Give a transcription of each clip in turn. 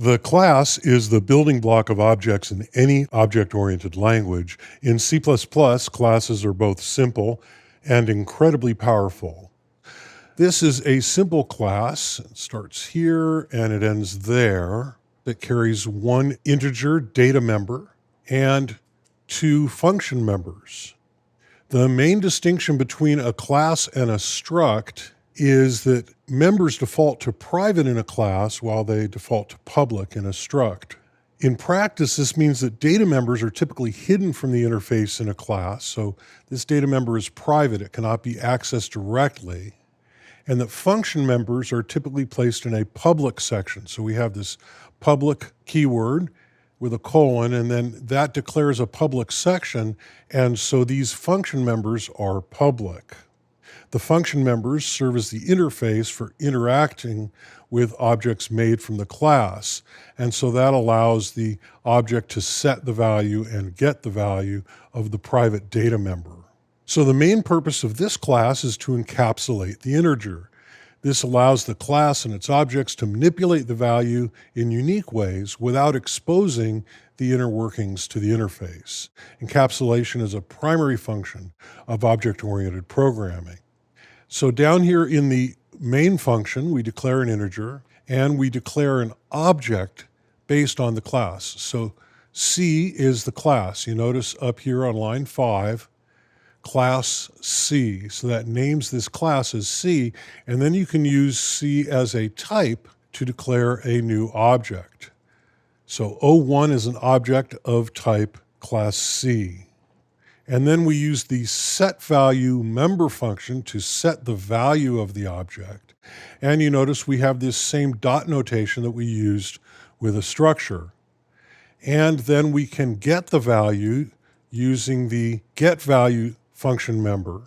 The class is the building block of objects in any object-oriented language. In C++, classes are both simple and incredibly powerful. This is a simple class. It starts here and it ends there. It carries one integer data member and two function members. The main distinction between a class and a struct is that members default to private in a class while they default to public in a struct. In practice, this means that data members are typically hidden from the interface in a class, so this data member is private, it cannot be accessed directly, and that function members are typically placed in a public section. So we have this public keyword with a colon, and then that declares a public section, and so these function members are public. The function members serve as the interface for interacting with objects made from the class. And so that allows the object to set the value and get the value of the private data member. So the main purpose of this class is to encapsulate the integer. This allows the class and its objects to manipulate the value in unique ways without exposing the inner workings to the interface. Encapsulation is a primary function of object-oriented programming. So down here in the main function, we declare an integer and we declare an object based on the class. So C is the class. You notice up here on line 5, class C. So that names this class as C, and then you can use C as a type to declare a new object. So O1 is an object of type class C. And then we use the setValue member function to set the value of the object. And you notice we have this same dot notation that we used with a structure. And then we can get the value using the getValue function member,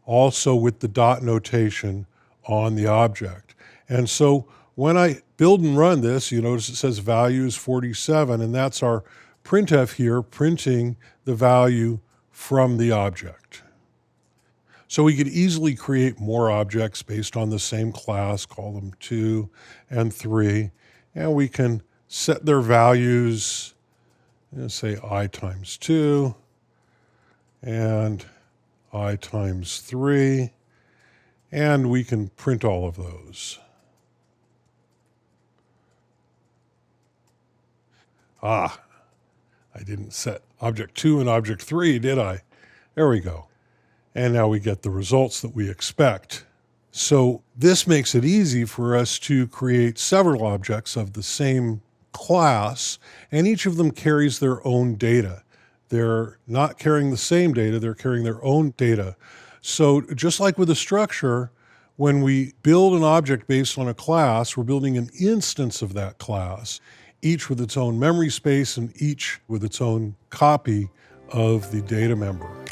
also with the dot notation on the object. And so when I build and run this, you notice it says value is 47, and that's our printf here, printing the value from the object. So we could easily create more objects based on the same class, call them 2 and 3, and we can set their values, say I times 2 and I times 3, and we can print all of those. I didn't set object 2 and object 3, did I? There we go. And now we get the results that we expect. So this makes it easy for us to create several objects of the same class, and each of them carries their own data. They're not carrying the same data, they're carrying their own data. So just like with a structure, when we build an object based on a class, we're building an instance of that class, each with its own memory space and each with its own copy of the data member.